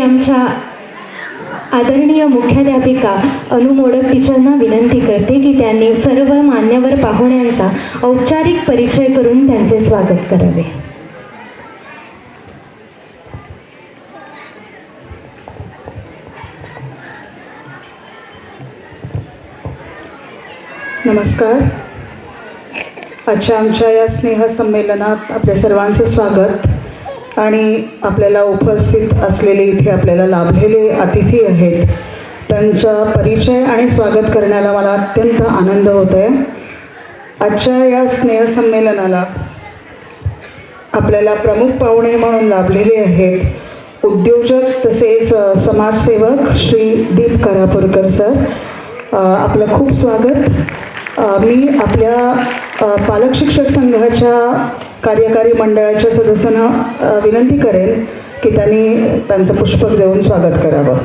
आमच्या आदरणीय मुख्याध्यापिका अनु मोडक टीचरना विनंती करते की त्यांनी सर्व मान्यवर पाहुण्यांचा औपचारिक परिचय करून त्यांचे स्वागत करावे. नमस्कार. आजच्या आमच्या या स्नेहसंमेलनात आपल्या सर्वांचं स्वागत. आणि आपल्याला उपस्थित असलेले इथे आपल्याला लाभलेले अतिथी आहेत, त्यांचा परिचय आणि स्वागत करण्याला मला अत्यंत आनंद होत आहे. आजच्या या स्नेहसंमेलनाला आपल्याला प्रमुख पाहुणे म्हणून लाभलेले आहेत उद्योजक तसेच समाजसेवक श्री दीप करापूरकर सर. आपलं खूप स्वागत. मी आपल्या पालक शिक्षक संघाच्या कार्यकारी मंडळाच्या सदस्यांना विनंती करेन की त्यांनी त्यांचं पुष्पक देऊन स्वागत करावं.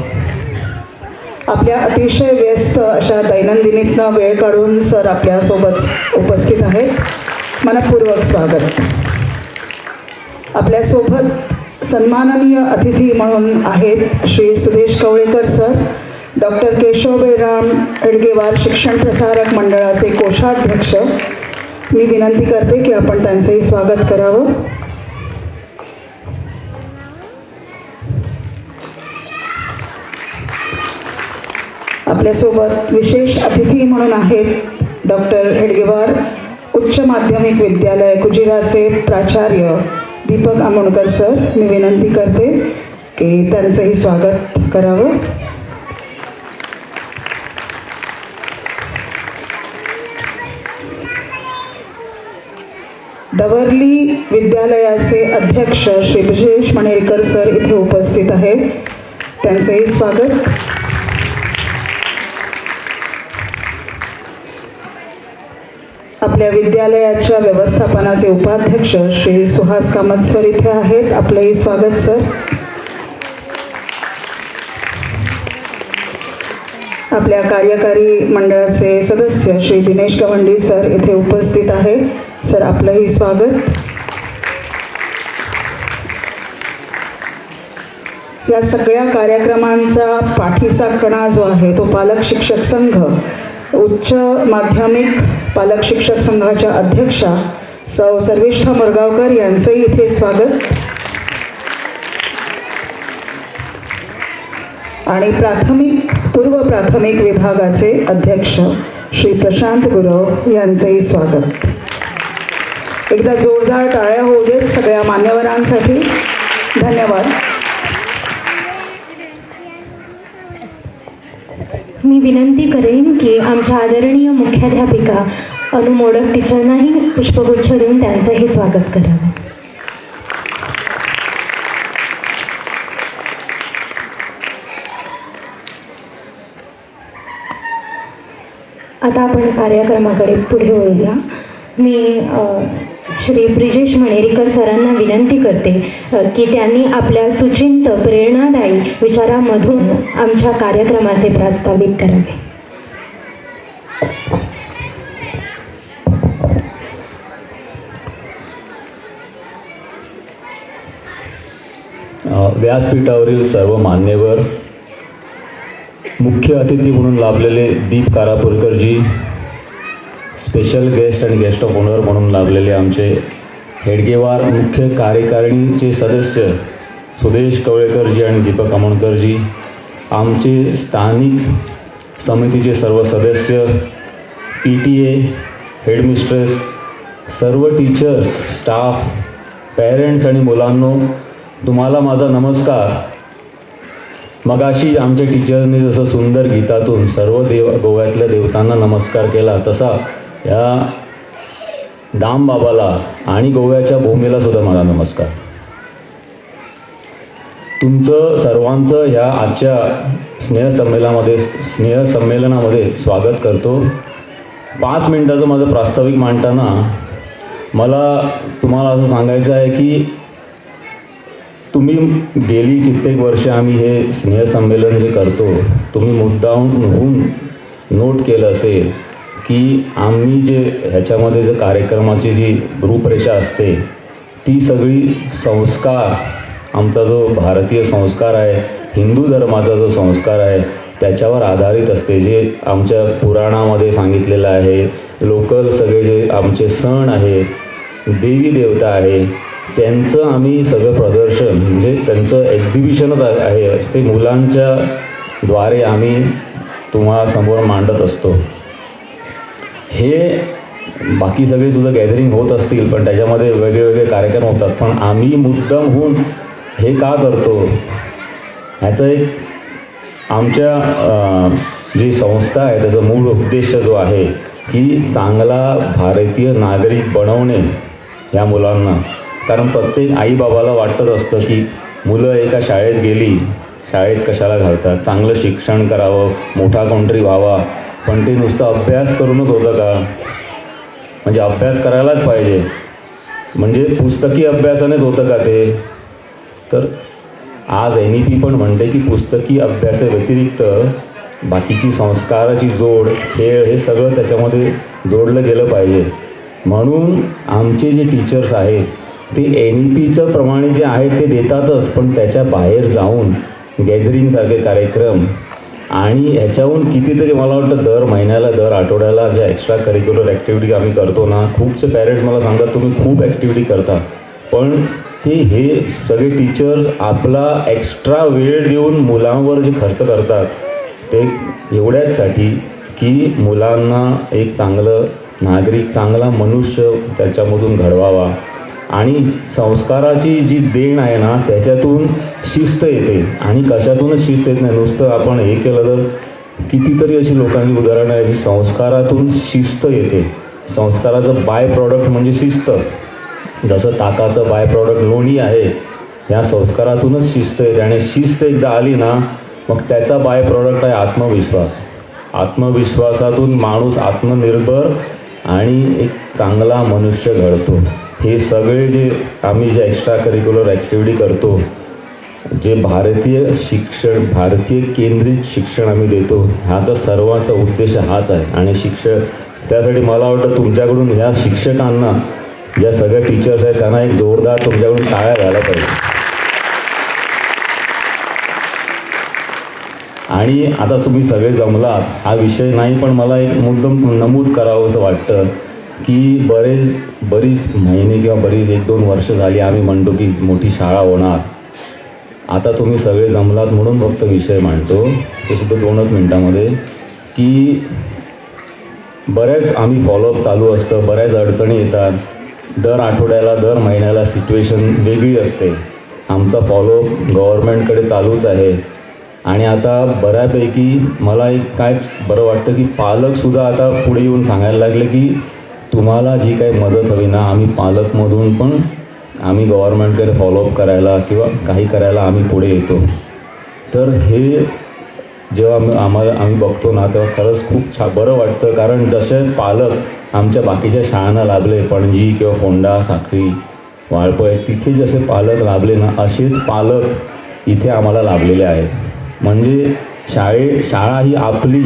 आपल्या अतिशय व्यस्त अशा दैनंदिनीतनं वेळ काढून सर आपल्यासोबत उपस्थित आहेत. मनपूर्वक स्वागत. आपल्यासोबत सन्माननीय अतिथी म्हणून आहेत श्री सुदेश कवळेकर सर, डॉक्टर केशवराम हेडगेवार शिक्षण प्रसारक मंडळाचे कोषाध्यक्ष. मी विनंती करते की आपण त्यांचंही स्वागत करावं. आपल्यासोबत विशेष अतिथी म्हणून आहेत डॉक्टर हेडगेवार उच्च माध्यमिक विद्यालय कुजिराचे प्राचार्य दीपक आमोणकर सर. मी विनंती करते की त्यांचंही स्वागत करावं. दवर्ली विद्यालयाचे अध्यक्ष श्री ब्रिजेश मणेरकर सर इथे उपस्थित आहेत, त्यांचंही स्वागत. आपल्या विद्यालयाच्या व्यवस्थापनाचे उपाध्यक्ष श्री सुहास कामत सर इथे आहेत, आपलंही स्वागत सर. आपल्या कार्यकारी मंडळाचे सदस्य श्री दिनेश गवंडी सर इथे उपस्थित आहे, सर आपलंही स्वागत. या सगळ्या कार्यक्रमांचा पाठीचा कणा जो आहे तो पालक शिक्षक संघ, उच्च माध्यमिक पालक शिक्षक संघाच्या अध्यक्षा सौ सर्विष्ठा मुरगावकर यांचंही इथे स्वागत. आणि पूर्व प्राथमिक विभागाचे अध्यक्ष श्री प्रशांत गुरव यांचंही स्वागत. एकदा जोरदार टाळ्या होऊ देत सगळ्या मान्यवरांसाठी. धन्यवाद. मी विनंती करेन की आमच्या आदरणीय मुख्याध्यापिका अनु मोडक टीचरनाही पुष्पगुच्छ देऊन त्यांचंही स्वागत करावं. आता आपण कार्यक्रमाकडे पुढे वळूया. मी श्री ब्रिजेश मणेरकर सरांना विनंती करते की त्यांनी आपल्या सुचिंत प्रेरणादायी विचारामधून आमच्या कार्यक्रमाचे प्रास्ताविक करावे. व्यासपीठावरील सर्व मान्यवर, मुख्य अतिथी म्हणून लाभलेले दीप कारापूरकरजी, स्पेशल गेस्ट आणि गेस्ट ऑफ ऑनर म्हणून लाभलेले आमचे हेडगेवार मुख्य कार्यकारिणीचे सदस्य सुदेश कवळेकरजी आणि दीपक आमोणकरजी, आमचे स्थानिक समितीचे सर्व सदस्य, PTA, हेडमिस्ट्रेस, सर्व टीचर्स, स्टाफ, पेरेंट्स आणि मुलांनो, तुम्हाला माझा नमस्कार. मगाशी आमच्या टीचरने जसं सुंदर गीतातून सर्व गोव्यातल्या देवतांना नमस्कार केला, तसा या दामबाबाला आणि गोव्याच्या भूमीला सुद्धा माझा नमस्कार. तुमचं सर्वांचं ह्या आजच्या स्नेहसंमेलनामध्ये स्वागत करतो. 5 मिनिटाचं माझं प्रास्ताविक मांडताना मला तुम्हाला असं सांगायचं आहे की तुम्ही गेली कित्येक वर्ष आम्ही हे स्नेहसंमेलन जे करतो, तुम्ही मुद्दाहून नोट केलं असेल की आम्ही जे ह्याच्यामध्ये जे कार्यक्रमाची जी रूपरेषा असते ती सगळी संस्कार, आमचा जो भारतीय संस्कार आहे हिंदू धर्माचा जो संस्कार आहे त्याच्यावर आधारित असते. जे आमच्या पुराणामध्ये सांगितलेलं आहे, लोकल सगळे जे आमचे सण आहे, देवी देवता आहे, त्यांचं आम्ही सगळं प्रदर्शन म्हणजे त्यांचं एक्झिबिशनच आहे ते मुलांच्या द्वारे आम्ही तुम्हाला समोर मांडत असतो. हे बाकी सगळेसुद्धा गॅदरिंग होत असतील पण त्याच्यामध्ये वेगळे कार्यक्रम होतात, पण आम्ही मुद्दाम होऊन हे का करतो ह्याचं एक आमच्या जी संस्था आहे त्याचा मूळ उद्देश जो आहे की चांगला भारतीय नागरिक बनवणे या मुलांना. कारण प्रत्येक आईबाबाला वाटत असतं की मुलं एका शाळेत गेली, शाळेत कशाला घालतात, चांगलं शिक्षण करावं, मोठा कोणतरी व्हावा, पण ते नुसतं अभ्यास करूनच होतं का? म्हणजे अभ्यास करायलाच पाहिजे म्हणजे पुस्तकी अभ्यासानेच होतं का ते? तर आज NEP पण म्हणते की पुस्तकी अभ्यासाव्यतिरिक्त बाकीची संस्काराची जोड, खेळ हे सगळं त्याच्यामध्ये जोडलं गेलं पाहिजे. म्हणून आमचे जे टीचर्स आहेत ते NEPचं प्रमाणे जे आहेत ते देतातच, पण त्याच्या बाहेर जाऊन गॅदरिंगसारखे कार्यक्रम आणि ह्याच्याहून कितीतरी मला वाटतं दर महिन्याला दर आठवड्याला ज्या एक्स्ट्रा करिक्युलर ॲक्टिव्हिटी आम्ही करतो ना, खूपसे पॅरेंट्स मला सांगतात तुम्ही खूप ॲक्टिव्हिटी करता, पण हे सगळे टीचर्स आपला एक्स्ट्रा वेळ देऊन मुलांवर जे खर्च करतात ते एवढ्याचसाठी की मुलांना एक चांगलं नागरिक, चांगला मनुष्य त्याच्यामधून घडवावा. आणि संस्काराची जी देण आहे ना त्याच्यातून शिस्त येते. आणि कशातूनच शिस्त येत नाही, नुसतं आपण हे केलं तर कितीतरी अशी लोकांची उदाहरणं आहे जी संस्कारातून शिस्त येते. संस्काराचं बाय प्रॉडक्ट म्हणजे शिस्त. जसं ताकाचं बाय प्रॉडक्ट लोणी आहे, ह्या संस्कारातूनच शिस्त येते. आणि शिस्त एकदा आली ना मग त्याचा बाय प्रॉडक्ट आहे आत्मविश्वास. आत्मविश्वासातून माणूस आत्मनिर्भर आणि एक चांगला मनुष्य घडतो. हे सगळे जे आम्ही जे एक्स्ट्रा करिक्युलर ॲक्टिव्हिटी करतो, जे भारतीय शिक्षण, भारतीय केंद्रित शिक्षण आम्ही देतो, ह्याचा सर्वांचा उद्देश हाच आहे. आणि त्यासाठी मला वाटतं तुमच्याकडून ह्या शिक्षकांना, ज्या सगळ्या टीचर्स आहेत त्यांना एक जोरदार तुमच्याकडून टाळ्या घ्यायला पाहिजे. आणि आता तुम्ही सगळे जमलात, हा विषय नाही, पण मला एक मुद्दाम नमूद करावं असं वाटतं की बरीच महिने किंवा बरीच 1-2 वर्ष झाली आम्ही म्हणतो की मोठी शाळा होणार. आता तुम्ही सगळे जमलात म्हणून फक्त विषय मांडतो, ते सुद्धा 2च मिनटामध्ये, की बऱ्याच आम्ही फॉलोअप चालू असतं, बऱ्याच अडचणी येतात. दर आठवड्याला दर महिन्याला सिच्युएशन वेगळी असते. आमचा फॉलोअप गव्हर्नमेंटकडे चालूच आहे. आणि आता बऱ्यापैकी मला एक काय बरं वाटतं की पालकसुद्धा आता पुढे येऊन सांगायला लागले की तुम्हाला जी काही मदत हवी ना, आम्ही पालकमधून पण आम्ही गव्हर्नमेंटकडे फॉलोअप करायला किंवा काही करायला आम्ही पुढे येतो. तर हे जेव्हा आम्ही बघतो ना तेव्हा खरंच खूप बरं वाटतं. कारण जसे पालक आमच्या बाकीच्या शाळांना लाभले, पणजी किंवा फोंडा, साखरी, वाळपय, तिथे जसे पालक लाभले ना, असेच पालक इथे आम्हाला लाभलेले आहेत. म्हणजे शाळा ही आपली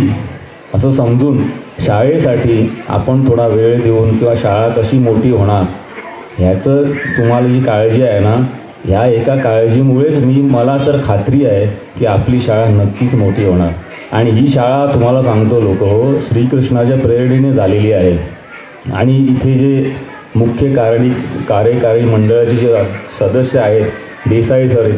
असं समजून शाळेसाठी आपण थोडा वेळ देऊन किंवा शाळा कशी मोठी होणार ह्याचं तुम्हाला जी काळजी आहे ना, ह्या एका काळजीमुळेच मला तर खात्री आहे की आपली शाळा नक्कीच मोठी होणार. आणि ही शाळा तुम्हाला सांगतो लोक श्रीकृष्णाच्या प्रेरणेने झालेली आहे. आणि इथे जे मुख्य कार्यकारी मंडळाचे जे सदस्य आहेत, देसाई सर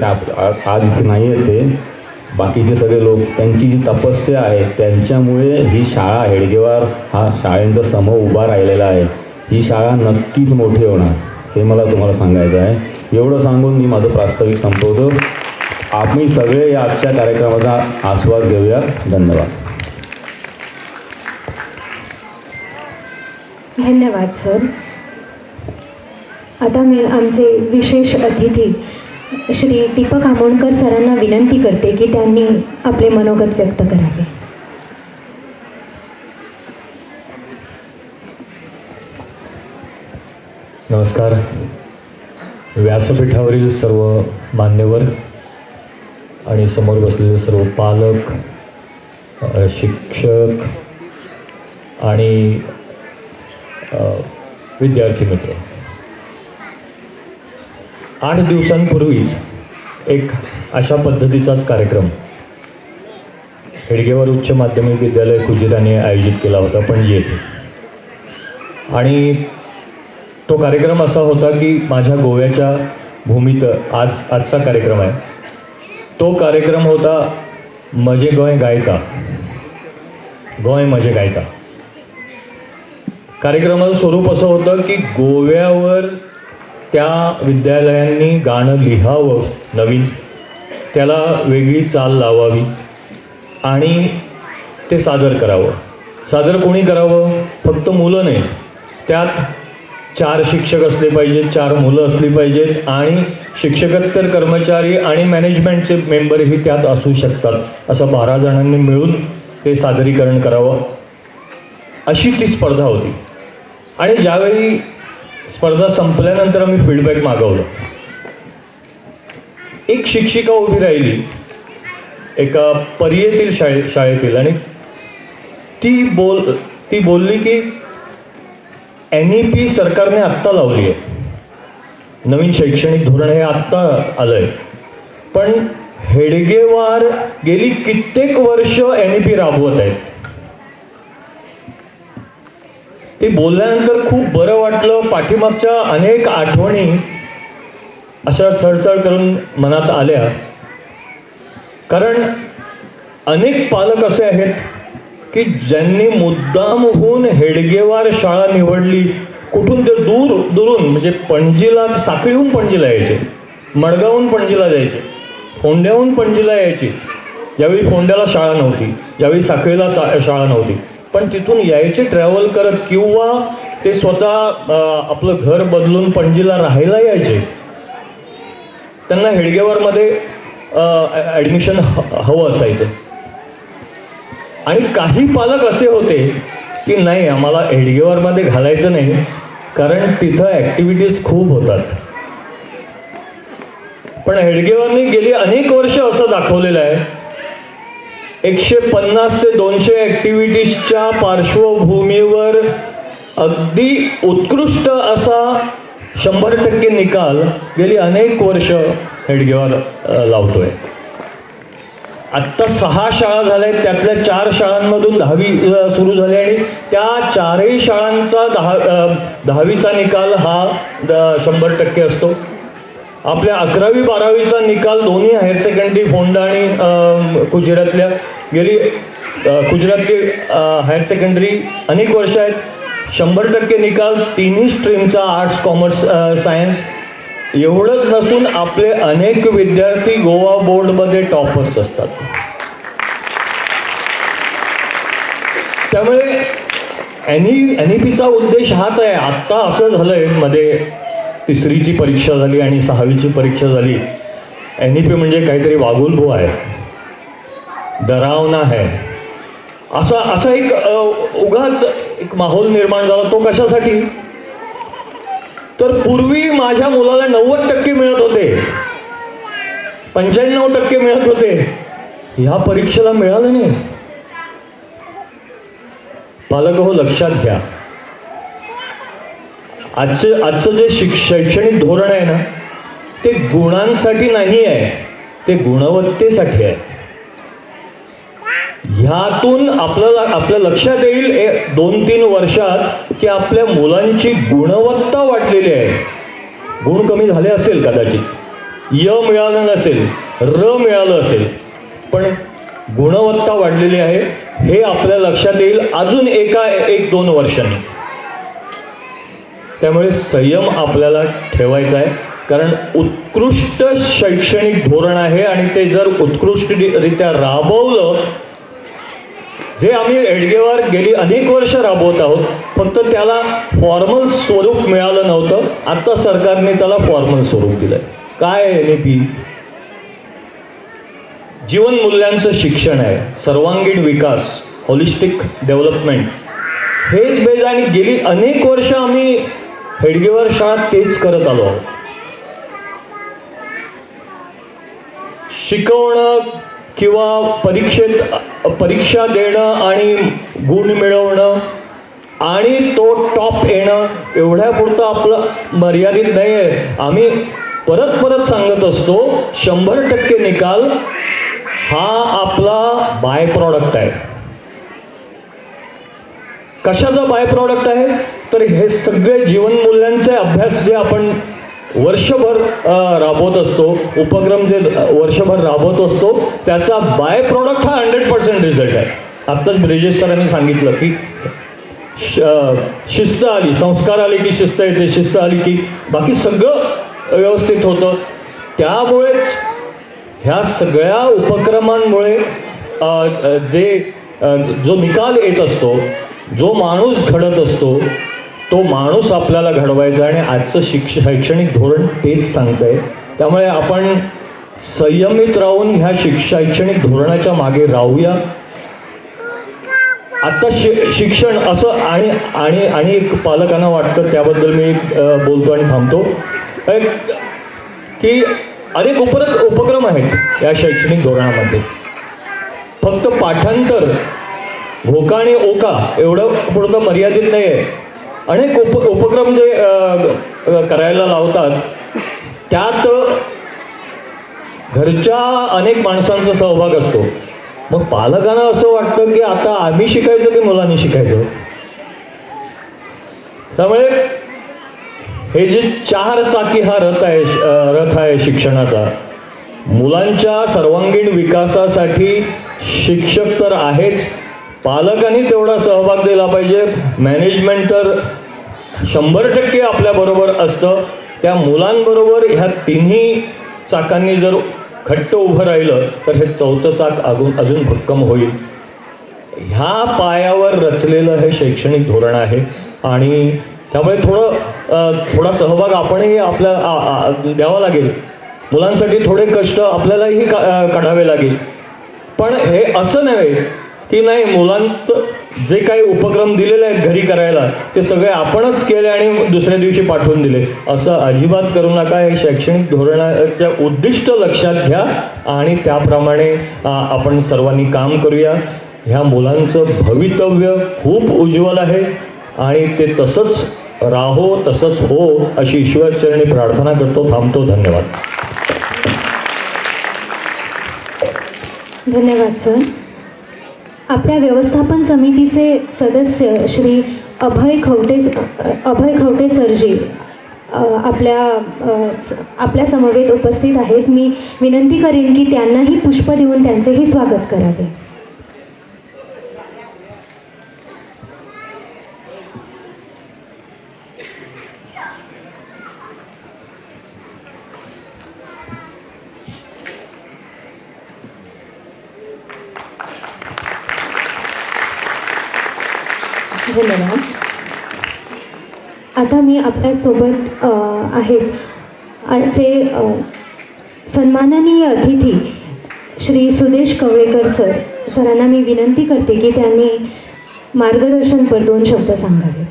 आज इथे नाही आहेत, ते बाकीचे सगळे लोक, त्यांची जी तपस्या आहे त्यांच्यामुळे ही शाळा, हेडगेवार हा शाळेंचा समूह उभा राहिलेला आहे. ही शाळा नक्कीच मोठी होणार, हे मला तुम्हाला सांगायचं आहे. एवढं सांगून मी माझं प्रास्ताविक संपवतो. आम्ही सगळे या आजच्या कार्यक्रमाचा आस्वाद घेऊया. धन्यवाद. धन्यवाद सर. आता मी आमचे विशेष अतिथी श्री दीपक आमोणकर सरांना विनंती करते की त्यांनी आपले मनोगत व्यक्त करावे. नमस्कार. व्यासपीठावरील सर्व मान्यवर आणि समोर बसलेले सर्व पालक, शिक्षक आणि विद्यार्थी मित्र, 8 दिवसांपूर्वीच एक अशा पद्धतीचाच कार्यक्रम हेडगेवार उच्च माध्यमिक विद्यालय कुजिराने आयोजित केला होता पणजी येथे. आणि तो कार्यक्रम असा होता की माझ्या गोव्याच्या भूमीत आजचा कार्यक्रम आहे. तो कार्यक्रम होता मजे गोय गायका, गोय मजे गायका. कार्यक्रमाचं स्वरूप असं होतं की गोव्यावर त्या विद्यालयांनी गाणं लिहावं नवीन, त्याला वेगळी चाल लावावी आणि ते सादर करावं. सादर कोणी करावं? फक्त मुलं नाही, त्यात 4 शिक्षक असले पाहिजेत, 4 मुलं असली पाहिजेत आणि शिक्षकेतर कर्मचारी आणि मॅनेजमेंटचे मेंबरही त्यात असू शकतात. असं 12 जणांनी मिळून ते सादरीकरण करावं अशी ती स्पर्धा होती. आणि ज्यावेळी स्पर्धा संपल्यानंतर आम्ही फीडबॅक मागवलं. एक शिक्षिका उभी राहिली एका पर्येतील शाळेतील आणि ती बोलली की NEP सरकारने आत्ता लावली आहे, नवीन शैक्षणिक धोरण हे आत्ता आलं आहे, पण हेडगेवार गेली कित्येक वर्ष NEP राबवत आहेत. ते बोलल्यानंतर खूप बरं वाटलं. पाठीमागच्या अनेक आठवणी अशा चढचढ करून मनात आल्या. कारण अनेक पालक असे आहेत की ज्यांनी मुद्दामहून हेडगेवार शाळा निवडली. कुठून ते दुरून म्हणजे पणजीला, साखळीहून पणजीला यायचे, मडगावहून पणजीला जायचे, फोंड्याहून पणजीला यायची. ज्यावेळी फोंड्याला शाळा नव्हती, ज्यावेळी साखळीला शाळा नव्हती, पण तिथून यायचे ट्रॅव्हल करत किंवा ते स्वतः आपलं घर बदलून पणजीला राहायला यायचे. त्यांना हेडगेवारमध्ये ॲडमिशन हवं असायचं. आणि काही पालक असे होते की नाही, आम्हाला हेडगेवारमध्ये घालायचं नाही कारण तिथं ॲक्टिव्हिटीज खूप होतात. पण हेडगेवारने गेली अनेक वर्ष असं दाखवलेलं आहे, 150 ते 200 ॲक्टिव्हिटीजच्या पार्श्वभूमीवर अगदी उत्कृष्ट असा 100% निकाल गेली अनेक वर्ष हेडगेवार लावतोय. आत्ता 6 शाळा झाल्या आहेत, त्यातल्या 4 शाळांमधून 10वी सुरू झाली आणि त्या 4ही शाळांचा 10वीचा निकाल हा 100% असतो. आपल्या 11वी 12वीचा निकाल दोन्ही हायर सेकंडरी फोंडा आणि कुजिरातल्या कुजिरातली हायर सेकंडरी अनेक वर्ष आहेत. 100% निकाल तिन्ही स्ट्रीमचा, आर्ट्स, कॉमर्स, सायन्स. एवढंच नसून आपले अनेक विद्यार्थी गोवा बोर्डमध्ये टॉपर्स असतात. त्यामुळे NEPचा उद्देश हाच आहे. आत्ता असं झालंय, मध्ये 3रीची परीक्षा झाली आणि 6वीची परीक्षा झाली. NEP म्हणजे काहीतरी वागुलभू आहे, डरावना आहे, असा एक उगाच एक माहोल निर्माण झाला. तो कशासाठी? तर पूर्वी माझ्या मुलाला 90% मिळत होते, 95% मिळत होते, ह्या परीक्षेला मिळालं नाही. पालक हो, लक्षात घ्या, आजचं जे शैक्षणिक धोरण आहे ना, ते गुणांसाठी नाही आहे, ते गुणवत्तेसाठी आहे. ह्यातून आपल्या लक्षात येईल 2-3 वर्षात की आपल्या मुलांची गुणवत्ता वाढलेली आहे. गुण कमी झाले असेल कदाचित, य मिळालं नसेल, र मिळालं असेल, पण गुणवत्ता वाढलेली आहे हे आपल्या लक्षात येईल अजून 1-2 वर्षांनी. त्यामुळे संयम आपल्याला ठेवायचा आहे, कारण उत्कृष्ट शैक्षणिक धोरण आहे आणि ते जर उत्कृष्टरित्या राबवलं, जे आम्ही हेडगेवार गेली अनेक वर्ष राबवत आहोत, फक्त त्याला फॉर्मल स्वरूप मिळालं नव्हतं. आता सरकारने त्याला फॉर्मल स्वरूप दिलंय. काय NEP? जीवन मूल्यांचं शिक्षण आहे, सर्वांगीण विकास, होलिस्टिक डेव्हलपमेंट, हेच बेज. आणि गेली अनेक वर्ष आम्ही हेडगेवार शाळेत तेच करत आलो आहोत. शिकवणं किंवा परीक्षा देणं आणि गुण मिळवणं आणि तो टॉप येणं एवढ्यापुरतं आपलं मर्यादित नाही आहे. आम्ही परत परत सांगत असतो, 100% निकाल हा आपला बाय प्रॉडक्ट आहे. कशाचा बाय प्रॉडक्ट आहे? तर हे सगळे जीवनमूल्यांचे अभ्यास जे आपण वर्षभर राबवत असतो, उपक्रम जे वर्षभर राबवत असतो, त्याचा बाय प्रॉडक्ट हा 100% रिझल्ट आहे. आत्ताच ब्रिजेश सरांनी सांगितलं की शिस्त आली, संस्कार आले की शिस्त येते, शिस्त आली की बाकी सगळं व्यवस्थित होतं. त्यामुळेच ह्या सगळ्या उपक्रमांमुळे जो निकाल येत असतो, जो माणूस घडत असतो, तो माणूस आपल्याला घडवायचा आणि आजचं शैक्षणिक धोरण तेच सांगतंय. त्यामुळे आपण संयमित राहून ह्या शैक्षणिक धोरणाच्या मागे राहूया. आता शिक्षण असं आणि एक पालकांना वाटतं, त्याबद्दल मी बोलतो आणि थांबतो की अनेक उपक्रम आहेत या शैक्षणिक धोरणामध्ये. फक्त पाठांतर, भोका आणि ओका एवढं पुरतं मर्यादित नाही आहे. अनेक उपक्रम जे करायला लावतात, त्यात घरच्या अनेक माणसांचा सहभाग असतो. मग पालकांना असं वाटतं की आता आम्ही शिकायचं की मुलांनी शिकायचं. त्यामुळे हे जे 4 चाकी हा रथ आहे शिक्षणाचा, मुलांच्या सर्वांगीण विकासासाठी शिक्षक तर आहेच, पालकांनी तेवढा सहभाग दिला पाहिजे. मॅनेजमेंट तर 100% आपल्याबरोबर असतं. त्या मुलांबरोबर ह्या तिन्ही चाकांनी जर घट्ट उभं राहिलं तर हे 4थं चाक अजून भक्कम होईल. ह्या पायावर रचलेलं हे शैक्षणिक धोरण आहे आणि त्यामुळे थोडा सहभाग आपणही आपल्या द्यावा लागेल. मुलांसाठी थोडे कष्ट आपल्यालाही काढावे लागेल. पण हे असं नव्हे की नाही, मुलांचं जे काही उपक्रम दिलेले आहेत घरी करायला ते सगळे आपणच केले आणि दुसऱ्या दिवशी पाठवून दिले, असं अजिबात करू नका. हे शैक्षणिक धोरणाच्या उद्दिष्ट लक्षात घ्या आणि त्याप्रमाणे आपण सर्वांनी काम करूया. ह्या मुलांचं भवितव्य खूप उज्ज्वल आहे आणि ते तसंच राहो, तसंच हो अशी ईश्वरचरणी प्रार्थना करतो. थांबतो. धन्यवाद. धन्यवाद सर. आपल्या व्यवस्थापन समितीचे सदस्य श्री अभय खवटे सरजी आपल्या समवेत उपस्थित आहेत. मी विनंती करेन की त्यांनाही पुष्प देऊन त्यांचेही स्वागत करावे. धन्यवाद. आता मी आपल्यासोबत आहेत असे सन्माननीय अतिथी श्री सुदेश कवळेकर सरांना मी विनंती करते की त्यांनी मार्गदर्शनपर 2 शब्द सांगावे.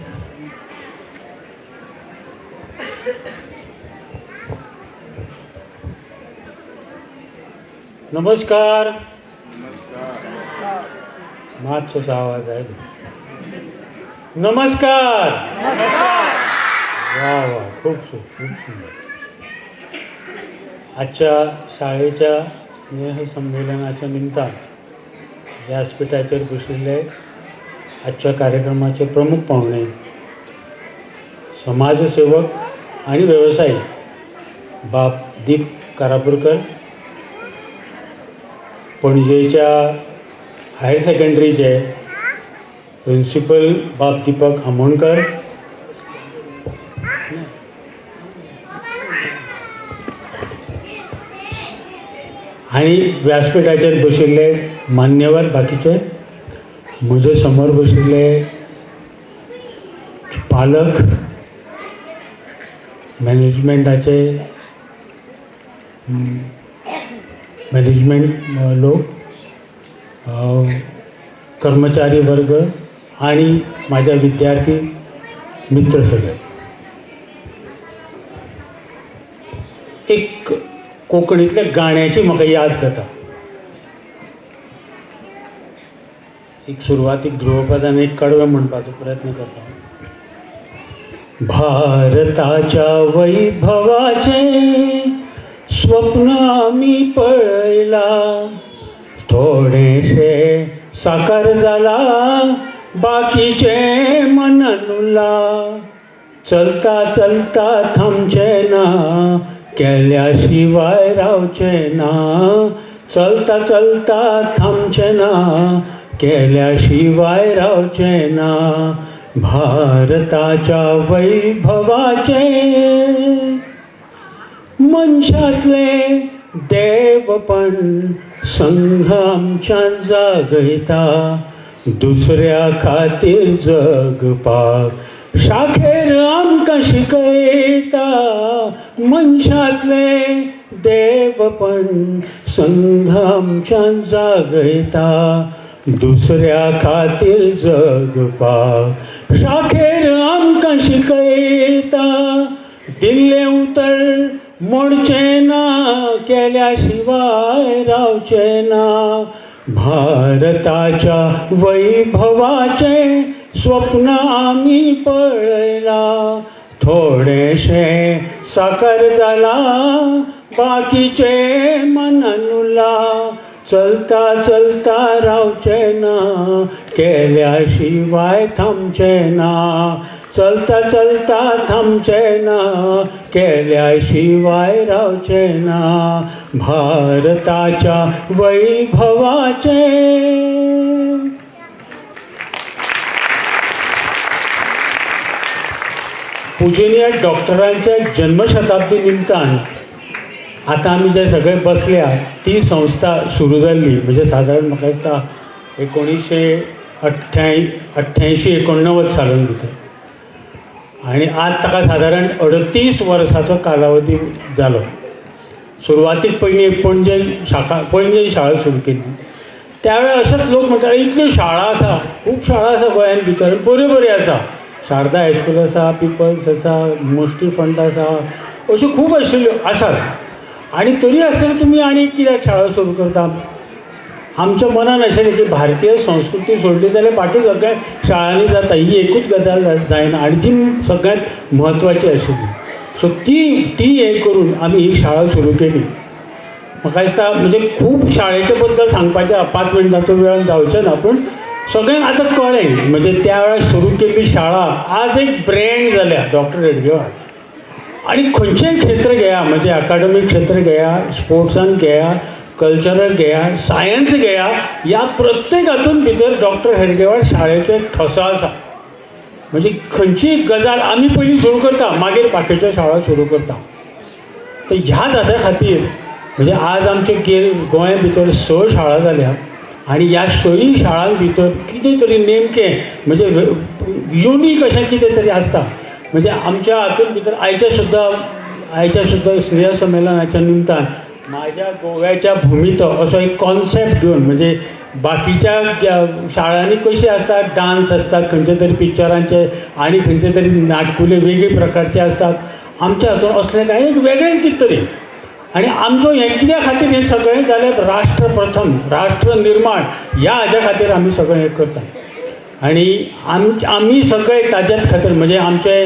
नमस्कार. माझ छोटा आवाज आहे. नमस्कार. वा वा, खूप सुंदर. आजच्या शाळेच्या स्नेहसंमेलनाच्या निमित्तान व्यासपीठाचेर बशिल्ले आजच्या कार्यक्रमाचे प्रमुख पाहुणे, समाजसेवक आणि व्यावसायिक बाब दीप कारापुरकर, पणजेच्या हायर सेकंडरीचे प्रिन्सिपल बाब दीपक आमोणकर, आणि व्यासपीठाचेर बशिल्ले मान्यवर बाकीचे, म्हजे समोर बशिल्ले पालक, मॅनेजमेंटाचे मॅनेजमेंट लोक, कर्मचारी वर्ग आणि माझ्या विद्यार्थी मित्र सगळे. एक कोंकणीतल्या गाण्याची म्हाका याद जाता. एक सुरवातीक ध्रुवपदान एक कडवें म्हणपाचो प्रयत्न करता. भारताच्या वैभवाचे स्वप्न आम्ही पळयला, थोडेशे साकार जाला, बाकीचे मननुला. चलता चलता थांबचे ना, केल्याशिवाय रावचे ना. चलता चलता थांबचे ना, केल्याशिवाय रावचे ना. भारताच्या वैभवाचे मनशातले देवपण संघ आमच्यान जागयता. दुसऱ्या खातीर जगपाक शाखेर आमकां शिकयता. मनशातले देवपण संघ आमच्यान जागयता. दुसऱ्या खातीर जगपाक शाखेर आमकां शिकयता. दिल्ले उतर मोडचे ना, केल्या शिवाय रावचे ना. भारताच्या वैभवाचे स्वप्न आम्ही पळयला, थोडेशे साकार जाला, बाकीचे मननुला. चलता चलता रावचे ना, केल्याशिवाय थांबचे ना. चलता चलता थांबचे ना, केल्याशिवाय रावचे ना. भारताच्या वैभवाचे. पूजनीय डॉक्टरांच्या जन्मशताब्दी निमतान आता आम्ही जे सगळे बसल्या ती संस्था सुरू जाल्ली. म्हणजे साधारण म्हाका दिसता 1988-89 सालान भितर. आणि आज ताका साधारण 38 वर्साचो कालावधी जालो. सुरवातीक पयलीं पणजेन शाळा सुरू केल्ली. त्यावेळेस अशेंच लोक म्हणटाले इतल्यो शाळा आसा, खूब शाळा आसा गोंयान भितर, बऱ्यो बऱ्यो आसा. शारदा हायस्कूल आसा, पिपल्स आसा, मुश्टी फंड आसा, अश्यो खूब आशिल्ल्यो आसात. आणि तरी आसतना तुमी आनी कित्याक शाळा सुरू करता? आमच्या मनान आशिल्लें की भारतीय संस्कृती सोडली जाल्यार बाकी सगळ्या शाळांनी जाता, ही एकूच गजाल जायना आनी जी सगळ्यांत म्हत्वाची आशिल्ली. सो ती हे करून आमी ही शाळा सुरू केली. म्हाका दिसता म्हणजे खूब शाळेच्या बद्दल सांगपाचें 5 मिनटांचो वेळ जावचें ना, पूण सगळ्यांक आतां कळ्ळें. म्हणजे त्या वेळार सुरू केल्ली शाळा आज एक ब्रँड जाल्या डॉक्टर हेडगेवार. आणि खंयचेंय क्षेत्र घेया, म्हणजे अकाडमीक क्षेत्र घेया, स्पोर्ट्सान घेया, कल्चरल घेया, सायन्स घेया, ह्या प्रत्येक हातून भितर डॉक्टर हेडगेवार शाळेचो एक ठसो आसा. म्हणजे खंयचीय गजाल आमी पयलीं सुरू करता, मागीर बाकीच्यो शाळा सुरू करता. तर ह्या जात्या खातीर म्हणजे आज आमचे गोंया भितर 6 शाळा जाल्या. आणि ह्या 6 शाळां भितर कितें तरी नेमकें म्हणजे युनीक अशें कितें तरी आसता. म्हणजे आमच्या हातून भितर आयच्या सुद्धा स्नेह संमेलनाच्या निमतान माझ्या गोव्याच्या भुमीतो असो एक कॉन्सेप्ट घेवन, म्हणजे बाकीच्या शाळांनी कशी आसतात, डान्स असतात, खंयचे तरी पिक्चरांचे आणि खंयचे तरी नाटकुले वेगळे प्रकारचे असतात. आमच्या हातून असलें काय एक वेगळें कितें तरी. आणि आमचो हें कित्या खातीर हें सगळें जाल्यार राष्ट्र प्रथम, राष्ट्र निर्माण ह्या हाज्या खातीर आमी सगळें हें करता. आणि आमी सगळे ताज्याच खातीर म्हणजे आमचे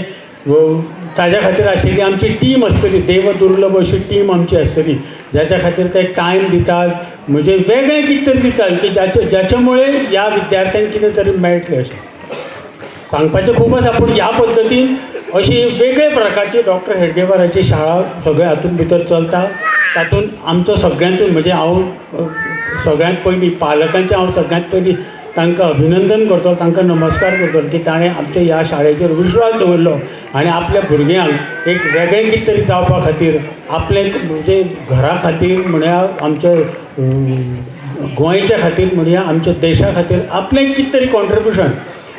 ताज्या खातीर आशिल्ली आमची टीम आसतली, देवदुर्लभ अशी टीम आमची आसतली, ज्याच्या खातीर ते टायम दितात, म्हणजे वेगळें कितें तरी दितात की ज्याच्या मुळे ह्या विद्यार्थ्यांक कितें तरी मेळटलें अशें. सांगपाचें खूब आसा, पूण ह्या पद्दतीन अशी वेगळे प्रकारची डॉक्टर हेडगेवाराची शाळा सगळ्या हातून भितर चलता. तातूंत आमचो सगळ्यांचो म्हणजे हांव सगळ्यांत पयलीं पालकांचें हांव सगळ्यांत पयलीं तांकां अभिनंदन करतो, तांकां नमस्कार करतो की ताणें आमच्या ह्या शाळेचेर विश्वास दवरलो आनी आपल्या भुरग्यांक एक वेगळें कितें तरी जावपा खातीर आपले म्हणजे घरा खातीर म्हणया आमच्या गोंयच्या खातीर म्हणया आमच्या देशा खातीर आपलें कितें तरी कॉन्ट्रिब्युशन.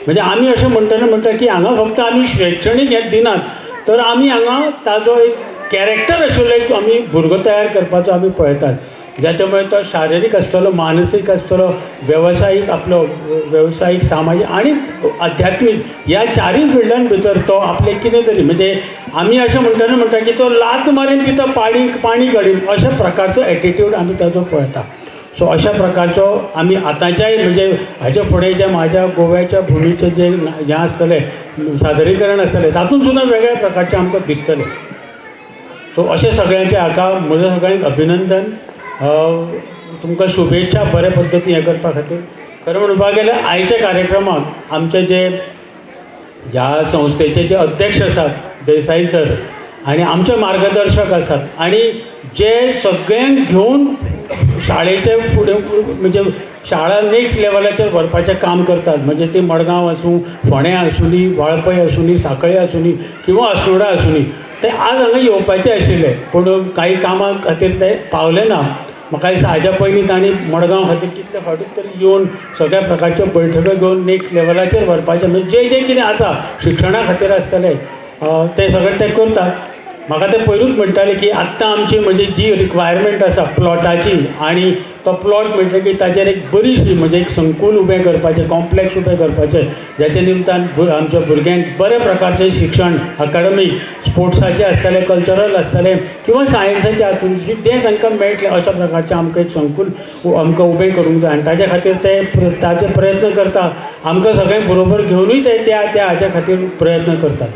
म्हणजे आमी अशें म्हणटा की हांगा फक्त आमी शैक्षणीक हें दिनात, तर आमी हांगा ताजो एक कॅरेक्टर आशिल्लो एक आमी भुरगो तयार करपाचो आमी पळयतात, ज्याच्यामुळे तो शारिरीक आसतलो, मानसीक आसतलो, वेवसायीक सामाजीक आणि आध्यात्मीक ह्या 4 फिल्डां भितर तो आपले कितें तरी म्हणजे आमी अशें म्हणटा की तो लात मारीन तिथं पाणी काडीन अशा प्रकारचो एटिट्यूड आमी ताजो पळयता. सो अशा प्रकारचो आमी आतांच्याय म्हणजे हाचे फुडें जे म्हाज्या गोव्याच्या भुमीचें जे हें आसतलें सादरीकरण आसतलें तातूंत सुद्दां वेगळ्या प्रकारचें आमकां दिसतलें. सो अशें सगळ्यांचें हाका म्हजें सगळ्यांक अभिनंदन. तुमकां शुभेच्छा बरे पद्दतीन हें करपा खातीर. खरें म्हणपाक गेल्यार आयच्या कार्यक्रमाक आमचे जे ह्या संस्थेचे जे अध्यक्ष आसात देसाई सर आनी आमचे मार्गदर्शक आसात आनी जे सगळ्यांक घेवन शाळेचे फुडें म्हणजे शाळा नेक्स्ट लेवलाचेर व्हरपाचें काम करतात. म्हणजे ती मडगांव आसूं, फोंड्या आसूंदी, वाळपय आसूंदी, सांखळे आसूंदी किंवा अस्नोडा आसूंदी, ते आज हांगा येवपाचे आशिल्ले पूण काही कामा खातीर ते पावले ना. म्हाका दिसता हाज्या पयलीं तांणी मडगांव खातीर कितले फावटीच तरी येवन सगळ्या प्रकारच्यो बैठको घेवन नेक्स्ट लेवलाचेर व्हरपाचें म्हणजे जें कितें आसा शिक्षणा खातीर आसतलें ते सगळें ते करतात. म्हाका ते पयरूच म्हणटाले की आत्तां आमची म्हणजे जी रिक्वायरमेंट आसा प्लॉटाची आनी तो प्लॉट म्हणटकीर ताचेर एक बरीशी म्हणजे एक संकूल उबें करपाचें, कॉम्प्लेक्स उबें करपाचें, ज्याच्या निमतान आमच्या भुरग्यांक बरे प्रकारचें शिक्षण अकाडमीक स्पोर्ट्साचें आसतलें, कल्चरल आसतलें किंवा सायन्साचें हातूंत तें तांकां मेळटलें. अशा प्रकारचें आमकां एक संकूल आमकां उबें करूंक जाय आनी ताचे खातीर ते ताचे प्रयत्न करता. आमकां सगळ्यांक बरोबर घेवनूय ते त्या हाच्या खातीर प्रयत्न करतात.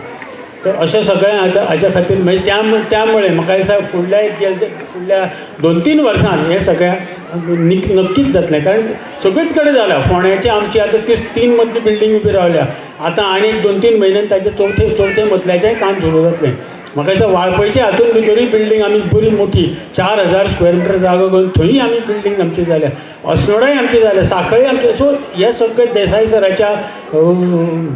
तर अशें सगळें हाच्या खातीर म्हणजे त्यामुळे म्हाका दिसता फुडल्या 2-3 वर्सांत हें सगळ्या नक्कीच जातलें. कारण सगळीच कडेन जाल्या. फोंड्याची आमची आतां 3 मजली बिल्डींग उबी रावल्या. आतां आनी 2-3 म्हयन्यान ताचें चवथे मजल्याचें काम सुरू जातलें. म्हाका दिसता वाळपयच्या हातून भितरूय बिल्डींग आमी बरी मोठी 4000 स्क्वेअर मिटर जागो घेवन थंय आमी बिल्डींग आमची जाल्या. अस्नोडाय आमची जाल्या, सांखळी आमची. सो हे सगळें देसाई सराच्या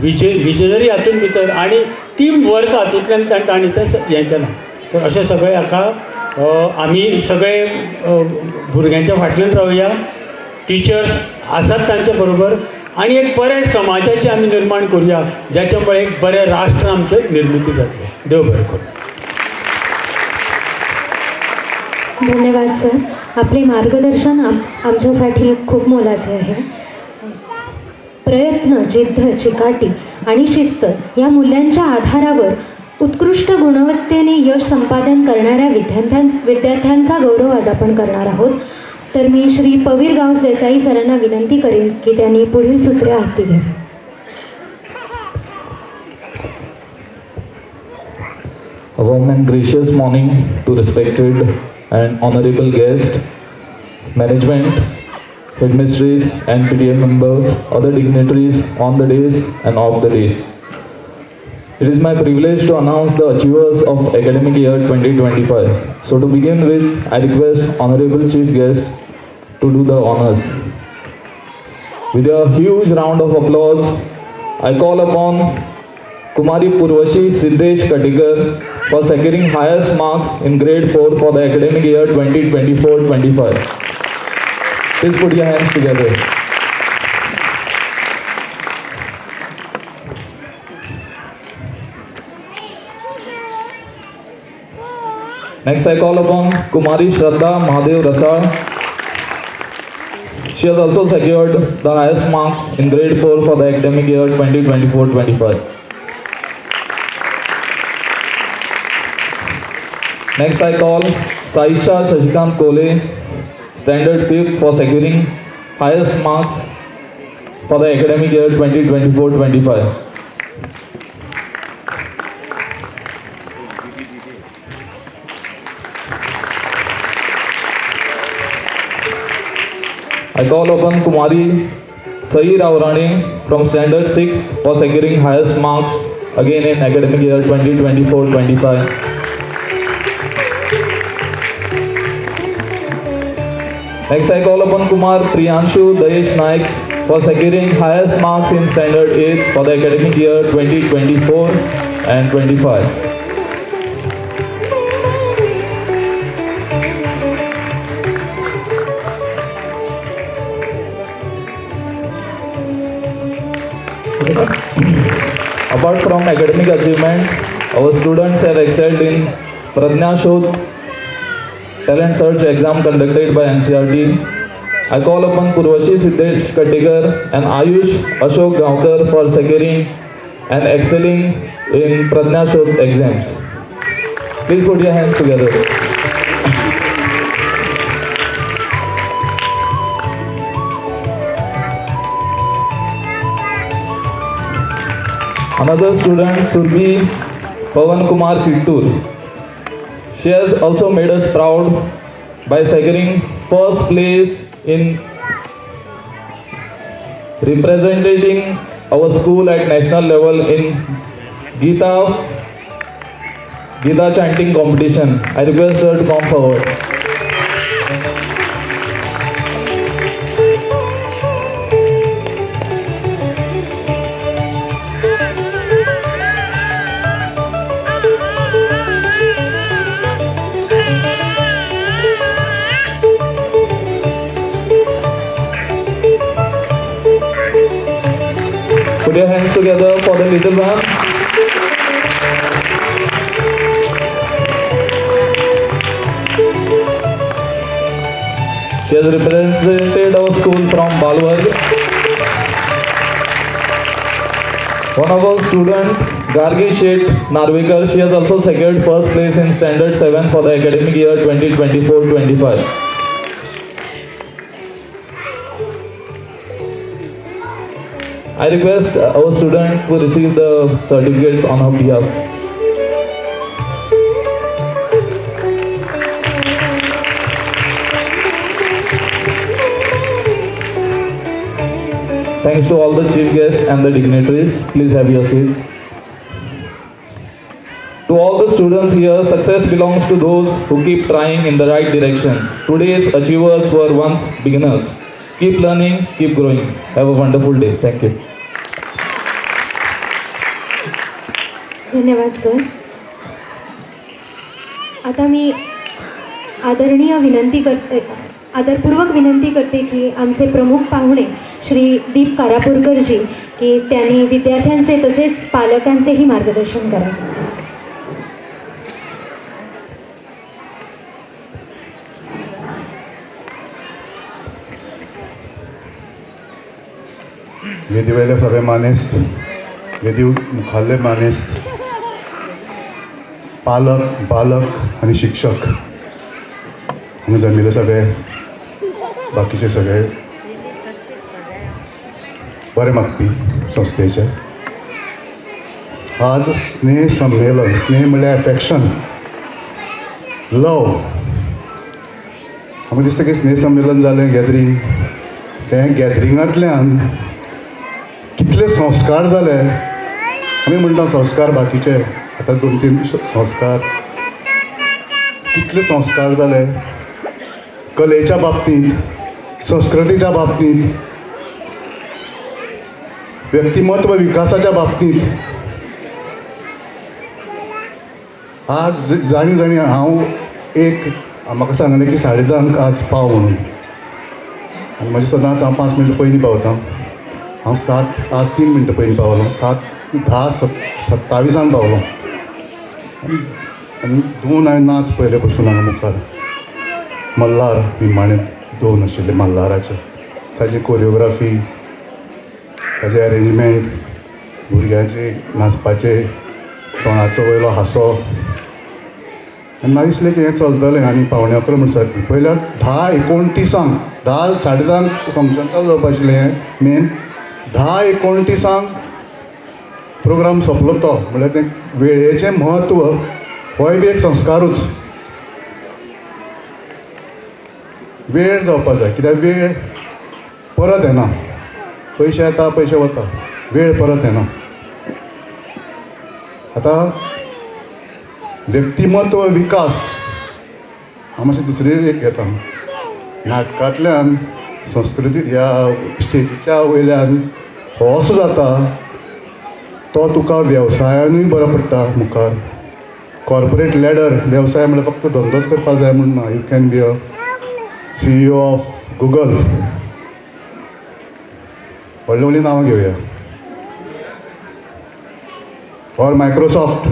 विजनरी हातून भितर आनी टीम वर्क हातूंतल्यान तांणी तें हें केलां. तर अशें सगळें हाका आमी सगळे भुरग्यांच्या फाटल्यान रावया. टिचर्स आसात तांचे बरोबर आनी एक बरें समाजाचें आमी निर्माण करुया ज्याच्या मुळे एक बरें राष्ट्र आमचें निर्मिती जातलें. देव बरें करूं. धन्यवाद सर. आपले मार्गदर्शन आमच्यासाठी खूप मोलाचे आहे. प्रयत्न, जिद्द, चिकाटी आणि शिस्त या मूल्यांच्या आधारावर उत्कृष्ट गुणवत्तेने यश संपादन करणाऱ्या विद्यार्थ्यांचा गौरव आज आपण करणार आहोत. तर मी श्री पवीर गावस देसाई सरांना विनंती करेन की त्यांनी पुढील सूत्रे हाती घ्यावी. A warm and gracious morning to respected and honorable guests, management, headmistresses and PTA members, other dignitaries on the days and off the days. It is my privilege to announce the achievers of academic year 2025. So to begin with, I request honorable chief guest to do the honors. With a huge round of applause, I call upon Kumari Purvashi Siddesh Katikar for securing highest marks in grade 4 for the academic year 2024-25. Please put your hands together. Next I call upon Kumari Shraddha Mahadev Rasal. She has also secured the highest marks in grade 4 for the academic year 2024-25. Next I call Saisha Shashikant Kole, standard 5th, for securing highest marks for the academic year 2024-25. I call upon Kumari Sahi Ravrani from standard 6th for securing highest marks again in academic year 2024-25. Next I call upon Kumar Priyanshu Dayesh Naik for securing highest marks in standard 8 for the academic year 2024 and 25. Apart from academic achievements, our students have excelled in Pradnya Shodh talent search exam conducted by NCRT. I call upon Purvashi Siddesh Katikar and Ayush Ashok Gaonkar for securing and excelling in Pradnya Shodh exams. Please put your hands together. Another student, Surbi Pawan Kumar Kittur. She has also made us proud by securing first place in representing our school at national level in Gita chanting competition. I request her to come forward. Put your hands together for the little one. She has represented our school from Balwar. One of our students, Gargi Shet Narvekar, she has also secured first place in Standard 7 for the academic year 2024-25. I request our student to receive the certificates on her behalf. Thanks to all the chief guests and the dignitaries. Please have your seat. To all the students here, success belongs to those who keep trying in the right direction. Today's achievers were once beginners. Keep learning, keep growing. Have a wonderful day. Thank you. धन्यवाद sir. आता मी आदरपूर्वक विनंती करते की आमचे प्रमुख पाहुणे श्री दीप कारापूरकरजी की त्यांनी विद्यार्थ्यांचे तसेच पालकांचेही मार्गदर्शन करावे. वेदीवेले सगळे मानेस्त, वेदी मुखाल्ले मानेस्त, पालक, बालक आणि शिक्षक हांगा जमिल्ले सगळे बाकीचे सगळे बरे मागपी संस्थेचे. आज स्नेह संमेलन, स्नेह म्हणल्यार एफेक्शन, लव. आमकां दिसता की स्नेह संमेलन जालें गॅदरींग, तें गॅदरिंगांतल्यान कितले संस्कार जाले. आमी म्हणटा संस्कार बाकीचे, आतां 2-3 संस्कार, कितले संस्कार जाले कलेच्या बाबतींत, संस्कृतीच्या बाबतींत, व्यक्तिमत्व विकासाच्या बाबतींत. आज जाणी हांव म्हाका सांगलें की 10:30 आज पाव म्हणून, आनी म्हाजें सदांच हांव 5 मिनटां पयलीं पावतां. हांव 7 आज 3 मिनटां पयलीं पावलो, 7:10:27 पावलो. आनी 2 हांवें नाच पयले पसून हांगा मुखार. मल्हार निमाणे 2 आशिल्ले मल्हाराचे, ताजी कोरियोग्राफी, ताजे अरेंजमेंट, भुरग्यांचे नाचपाचे, तोंडाचो वयलो हांसो. आनी म्हाका दिसलें की हें चलतलें. आनी 11:15 म्हणटा सारकी पयल्या 10:29 10:30 फंक्शन चालू जावपा आशिल्लें. हें मेन 10:29 प्रोग्राम सोंपलो तो. म्हळ्यार तें वेळेचें म्हत्व होय बी एक संस्कारूच. वेळ जावपा जाय, कित्याक वेळ परत येना. पयशे येता, पयशे वता, वेळ परत येना. आतां व्यक्तिमत्व विकास हांव मातशें दुसरी एक घेता. नाटकांतल्यान, संस्कृती ह्या स्टेजीच्या वयल्यान हो असो जाता तो तुका वेवसायानूय बरो पडटा मुखार. कॉर्पोरेट लॅडर, वेवसाय म्हळ्यार फक्त धंदोच करपाक जाय म्हूण ना. You can be a CEO of Google. व्हडलीं व्हडलीं नांवां घेवया. Or Microsoft.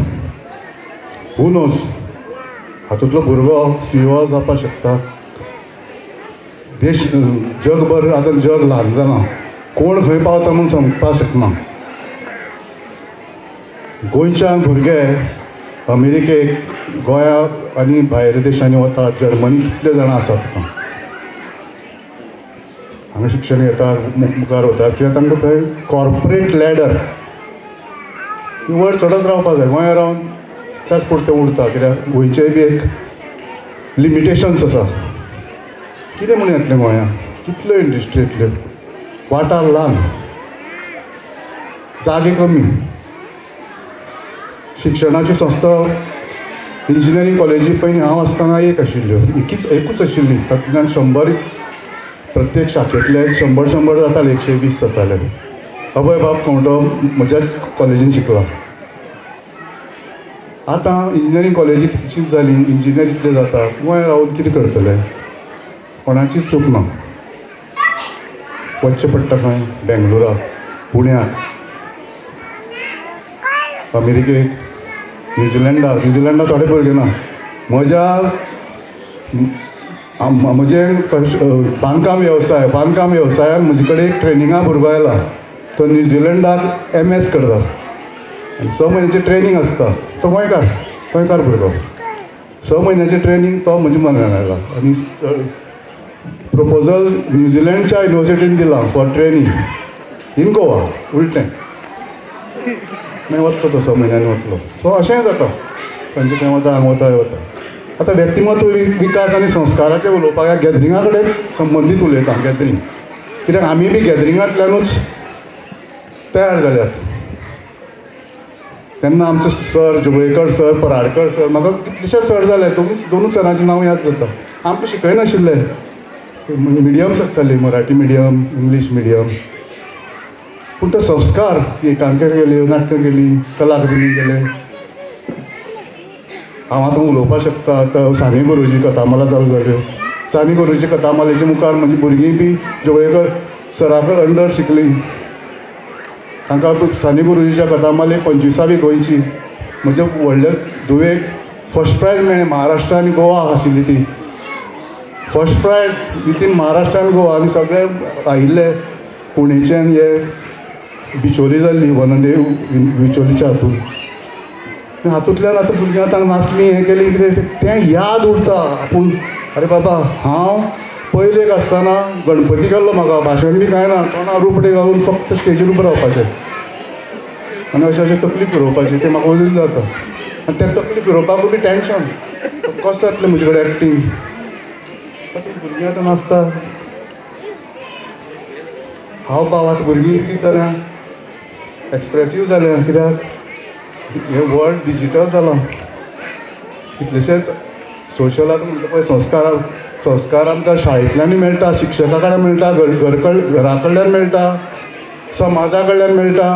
हू नोज, हातूंतलो भुरगो CEO जावपाक शकता. देश जगभर आतां जग ल्हान जालां, कोण खंय पावता म्हूण सांगपाक शकना. गोंयच्यान भुरगे अमेरिकेक, गोंया आनी भायर देशांनी वतात. जर्मनी कितले जाणां आसात तुका. हांगा शिक्षण घेतात, मुखार वतात, कित्याक तांकां थंय कॉर्पोरेट लॅडर ती वयर चडत रावपाक जाय. गोंया रावन त्याच पुरतें उरता, कित्याक गोंयचेय बी एक लिमिटेशन्स आसा. कितें म्हणून येतलें गोंयांत? कितल्यो इंडस्ट्री येतल्यो? वाठार ल्हान, जागे कमी, शिक्षणाच्यो संस्था, इंजिनियरींग कॉलेजी पयलीं हांव आसतना एक आशिल्ल्यो, एकूच आशिल्ली. तातूंतल्यान 100 प्रत्येक शाखेंतले 100 जाताले, 120 जाताले. अभय बाब कवंटो म्हज्याच कॉलेजीन शिकला. आतां इंजिनियरींग कॉलेजी कितलीशीच जाली, इंजिनियर इतले जाता. गोंय रावून कितें करतले? कोणाचीच चूक ना. वचचें पडटा खंय? बेंगलोराक, पुण्याक, अमेरिकेक, न्यूझिलंडाक थोडे भुरगे ना. म्हजें बांदकाम वेवसायान म्हजे कडेन एक ट्रेनिंगा भुरगो आयला. तो न्यूझिलंडाक MS करता आनी 6 म्हयन्याचें ट्रेनींग आसता. तो गोंयकार भुरगो. 6 म्हयन्याचें ट्रेनींग तो म्हज्या मनान आयला आनी प्रपोजल न्यूझिलंडच्या युनिवर्सिटीन दिलां फॉर ट्रेनींग इन गोवा. उलटें मागीर वचलो तो 6 म्हयन्यांनी वतलो. सो अशेंय जाता, खंयचें खंय वता, हांगा वता, हें वता. आतां व्यक्तिमत्व विकास आनी संस्काराचें उलोवपाक गॅदरिंगा कडेन संबंदीत उलयता. गॅदरींग कित्याक आमी बी गॅदरिंगांतल्यानूच तयार जाल्यात. तेन्ना आमचे sir Jogalekar sir, Paradkar sir, म्हाका कितलेशेच सर जाले. दोनूच सरांचें नांव याद जाता. आमकां शिकयनाशिल्ले. मिडियम्स आसताली, मराठी मिडियम, इंग्लीश मिडियम. पूण तो संस्कार, एकांक्यो केल्यो, नाटकां केलीं, कला अकादमी केलें. हांव आतां उलोवपाक शकता. आतां साने गुरुजी कथामाला चालू जाल्यो. साने गुरुजी कथामालेचे मुखार म्हजी भुरगीं बी जोगळेकर सराकडेन अंडर शिकलीं. तांकां साने गुरुजीच्या कथामालेक 25वी गोंयची म्हज्या व्हडल्या धुवेक फर्स्ट प्रायज मेळ्ळें. महाराष्ट्र आनी गोवा आशिल्ली ती. फर्स्ट प्रायज विथीन महाराष्ट्र आनी गोवा. आनी सगळे आयिल्ले पुणेच्यान. हे बिचोली जाल्ली, वनदेव बिचोलीच्या हातून. हातूंतल्यान आतां भुरगीं आतां नाचलीं, हें केलीं, कितें तें याद उरता. आपूण अरे बाबा, हांव पयलेक आसतना गणपती केल्लो. म्हाका भाशण बी कांय ना, तोंडार रुपडे घालून फक्त स्टेजीर उबें रावपाचें आनी अशें तकली फिरोवपाची. तें म्हाका वजून जाता. आनी त्या तकली फिरोवपाकूय बी टेंशन, कशें जातलें म्हजे कडेन एक्टींग. भुरगीं आतां नाचता, हावभाव. आतां भुरगीं कितें जाल्यां एक्सप्रेसीव जाल्यां. कित्याक हें वर्ल्ड डिजिटल जालां. कितलेशेच सोशल आतां म्हणटा पळय संस्कार आमकां शाळेंतल्यानूय मेळटा, शिक्षका कडल्यान मेळटा, घरा कडल्यान मेळटा, समाजा कडल्यान मेळटा.